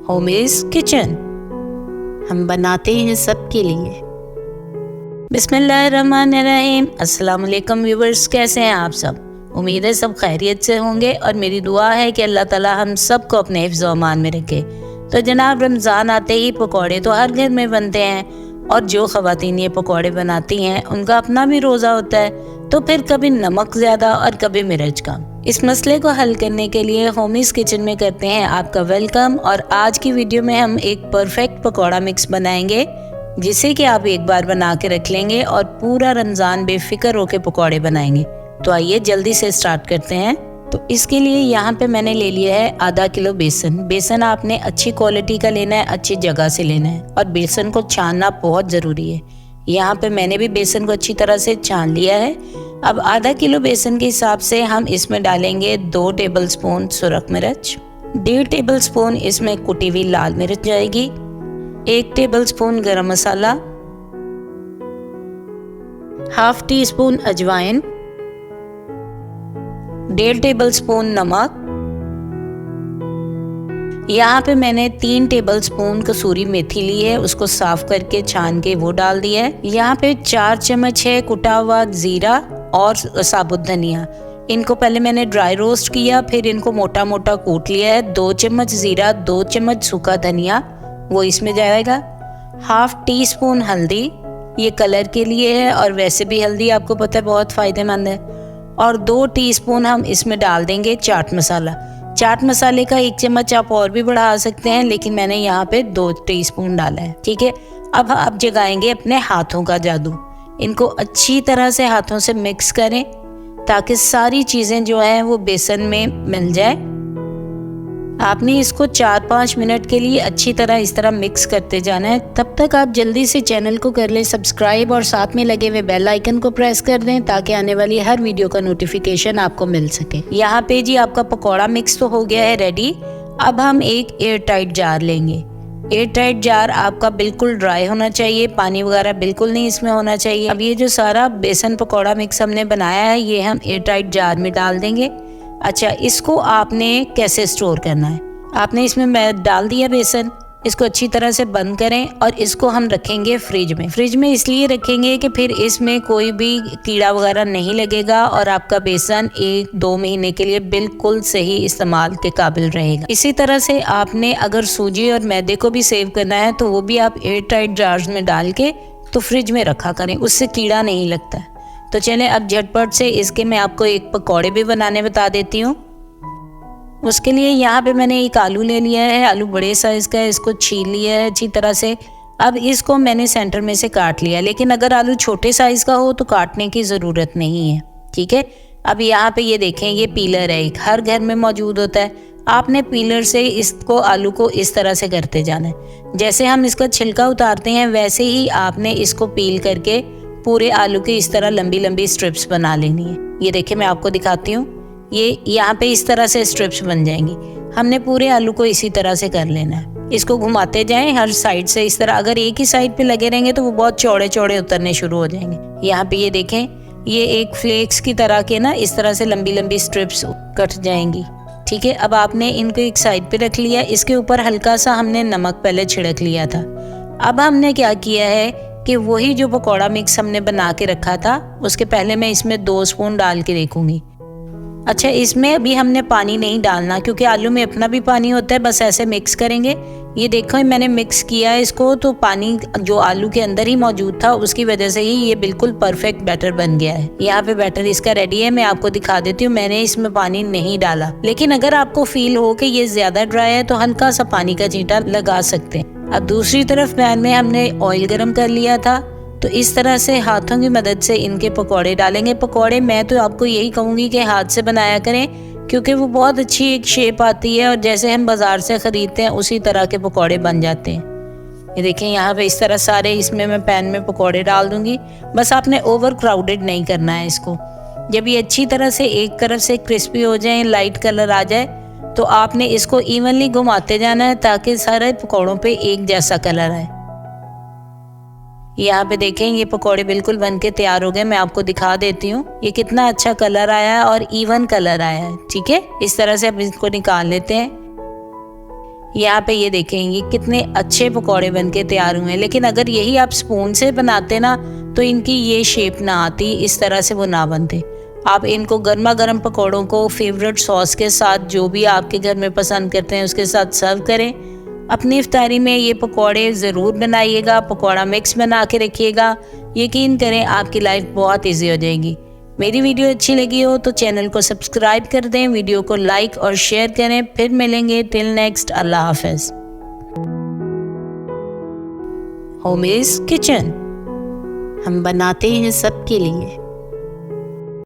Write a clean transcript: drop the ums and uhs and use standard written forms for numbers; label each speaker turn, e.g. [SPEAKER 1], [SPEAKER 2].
[SPEAKER 1] Homies kitchen, हम बनाते हैं सबके लिए। बिस्मिल्लाहिर्रहमानिर्रहीम। अस्सलाम वालेकुम व्यूवर्स, कैसे हैं आप सब? उम्मीद है सब खैरियत से होंगे और मेरी दुआ है कि अल्लाह ताला हम सबको अपने हिफ्ज़ व अमान में रखे। तो जनाब, रमज़ान आते ही पकौड़े तो हर घर में बनते हैं और जो ख़वातीन ये पकौड़े बनाती हैं उनका अपना भी रोज़ा होता है, तो फिर कभी नमक ज़्यादा और कभी मिर्च कम। इस मसले को हल करने के लिए होमीज किचन में करते हैं आपका वेलकम। और आज की वीडियो में हम एक परफेक्ट पकौड़ा मिक्स बनाएंगे जिसे कि आप एक बार बना के रख लेंगे और पूरा रमज़ान बेफिक्र होकर पकौड़े बनाएंगे। तो आइए जल्दी से स्टार्ट करते हैं। तो इसके लिए यहाँ पे मैंने ले लिया है आधा किलो बेसन। बेसन आपने अच्छी क्वालिटी का लेना है, अच्छी जगह से लेना है और बेसन को छानना बहुत ज़रूरी है। यहाँ पे मैंने भी बेसन को अच्छी तरह से छान लिया है। अब आधा किलो बेसन के हिसाब से हम इसमें डालेंगे 2 टेबलस्पून सुरख मिर्च, 1.5 टेबलस्पून इसमें कुटी हुई लाल मिर्च जाएगी, 1 टेबलस्पून गरम मसाला, हाफ टी स्पून अजवाइन, 1.5 टेबलस्पून नमक। यहाँ पे मैंने 3 टेबलस्पून कसूरी मेथी ली है, उसको साफ करके छान के वो डाल दिया है। यहाँ पे 4 चम्मच है कुटा हुआ जीरा और साबुत धनिया। इनको पहले मैंने ड्राई रोस्ट किया, फिर इनको मोटा मोटा कूट लिया है। 2 चम्मच जीरा, 2 चम्मच सूखा धनिया वो इसमें जाएगा। हाफ टी स्पून हल्दी, ये कलर के लिए है और वैसे भी हल्दी आपको पता है बहुत फ़ायदेमंद है। और 2 टीस्पून हम इसमें डाल देंगे चाट मसाला। चाट मसाले का 1 चम्मच आप और भी बढ़ा सकते हैं, लेकिन मैंने यहाँ पे 2 टीस्पून डाला है। ठीक है, अब आप जगाएंगे अपने हाथों का जादू। इनको अच्छी तरह से हाथों से मिक्स करें ताकि सारी चीज़ें जो हैं वो बेसन में मिल जाए। आपने इसको 4-5 मिनट के लिए अच्छी तरह इस तरह मिक्स करते जाना है। तब तक आप जल्दी से चैनल को कर लें सब्सक्राइब और साथ में लगे हुए बेल आइकन को प्रेस कर दें ताकि आने वाली हर वीडियो का नोटिफिकेशन आपको मिल सके। यहाँ पे जी आपका पकौड़ा मिक्स तो हो गया है रेडी। अब हम एक एयर टाइट जार लेंगे। एयर टाइट जार आपका बिल्कुल ड्राई होना चाहिए, पानी वगैरह बिल्कुल नहीं इसमें होना चाहिए। अब ये जो सारा बेसन पकौड़ा मिक्स हमने बनाया है ये हम एयर टाइट जार में डाल देंगे। अच्छा, इसको आपने कैसे स्टोर करना है? आपने इसमें मैं डाल दिया बेसन, इसको अच्छी तरह से बंद करें और इसको हम रखेंगे फ्रिज में। फ्रिज में इसलिए रखेंगे कि फिर इसमें कोई भी कीड़ा वगैरह नहीं लगेगा और आपका बेसन 1-2 महीने के लिए बिल्कुल सही इस्तेमाल के काबिल रहेगा। इसी तरह से आपने अगर सूजी और मैदे को भी सेव करना है तो वो भी आप एयर टाइट जार्स में डाल के तो फ्रिज में रखा करें, उससे कीड़ा नहीं लगता। तो चलें अब झटपट से इसके मैं आपको एक पकौड़े भी बनाने बता देती हूँ। उसके लिए यहाँ पे मैंने एक आलू ले लिया है, आलू बड़े साइज़ का है, इसको छील लिया है अच्छी तरह से। अब इसको मैंने सेंटर में से काट लिया, लेकिन अगर आलू छोटे साइज़ का हो तो काटने की ज़रूरत नहीं है। ठीक है, अब यहाँ पे ये देखें, ये पीलर है, एक हर घर में मौजूद होता है। आपने पीलर से इसको आलू को इस तरह से करते जाना है। जैसे हम इसका छिलका उतारते हैं वैसे ही आपने इसको पील करके पूरे आलू की इस तरह लंबी लंबी स्ट्रिप्स बना लेनी है। ये देखिए मैं आपको दिखाती हूँ, ये यहाँ पे इस तरह से स्ट्रिप्स बन जाएंगी। हमने पूरे आलू को इसी तरह से कर लेना है। इसको घुमाते जाएं हर साइड से इस तरह। अगर एक ही साइड पे लगे रहेंगे तो वो बहुत चौड़े चौड़े उतरने शुरू हो जाएंगे। यहाँ पे ये देखें, ये एक फ्लेक्स की तरह के ना इस तरह से लंबी लंबी स्ट्रिप्स कट जाएंगी। ठीक है, अब आपने इनको एक साइड पे रख लिया। इसके ऊपर हल्का सा हमने नमक पहले छिड़क लिया था। अब हमने क्या किया है कि वही जो पकौड़ा मिक्स हमने बना के रखा था उसके पहले मैं इसमें 2 स्पून डाल के देखूंगी। अच्छा, इसमें अभी हमने पानी नहीं डालना क्योंकि आलू में अपना भी पानी होता है, बस ऐसे मिक्स करेंगे। ये देखो मैंने मिक्स किया है इसको, तो पानी जो आलू के अंदर ही मौजूद था उसकी वजह से ही ये बिल्कुल परफेक्ट बैटर बन गया है। यहाँ पे बैटर इसका रेडी है, मैं आपको दिखा देती हूँ। मैंने इसमें पानी नहीं डाला, लेकिन अगर आपको फील हो कि ये ज्यादा ड्राई है तो हल्का सा पानी का छींटा लगा सकते हैं। अब दूसरी तरफ पैन में हमने ऑयल गर्म कर लिया था, तो इस तरह से हाथों की मदद से इनके पकौड़े डालेंगे। पकौड़े मैं तो आपको यही कहूँगी कि हाथ से बनाया करें क्योंकि वो बहुत अच्छी एक शेप आती है और जैसे हम बाज़ार से ख़रीदते हैं उसी तरह के पकौड़े बन जाते हैं। ये देखें यहाँ पे इस तरह सारे इसमें मैं पैन में पकौड़े डाल दूँगी। बस आपने ओवर क्राउडेड नहीं करना है इसको। जब ये अच्छी तरह से एक तरफ से क्रिस्पी हो जाए, लाइट कलर आ जाए, तो आपने इसको इवनली घुमाते जाना है ताकि सारे पकौड़ों पे एक जैसा कलर आए। यहाँ पे देखें ये पकौड़े बिल्कुल बनके तैयार हो गए। मैं आपको दिखा देती हूँ ये कितना अच्छा कलर आया है और इवन कलर आया है। ठीक है, इस तरह से अब इसको निकाल लेते हैं। यहाँ पे ये देखें ये कितने अच्छे पकौड़े बनके तैयार हुए हैं। लेकिन अगर यही आप स्पून से बनाते ना तो इनकी ये शेप ना आती, इस तरह से वो ना बनते। आप इनको गर्मा गर्म पकौड़ों को फेवरेट सॉस के साथ, जो भी आपके घर में पसंद करते हैं उसके साथ सर्व करें। अपनी इफ्तारी में ये पकौड़े ज़रूर बनाइएगा, पकौड़ा मिक्स बना के रखिएगा। यकीन करें आपकी लाइफ बहुत ईजी हो जाएगी। मेरी वीडियो अच्छी लगी हो तो चैनल को सब्सक्राइब कर दें, वीडियो को लाइक और शेयर करें। फिर मिलेंगे, टिल नेक्स्ट, अल्लाह हाफिज़। होम इज़ किचन, हम बनाते हैं सबके लिए।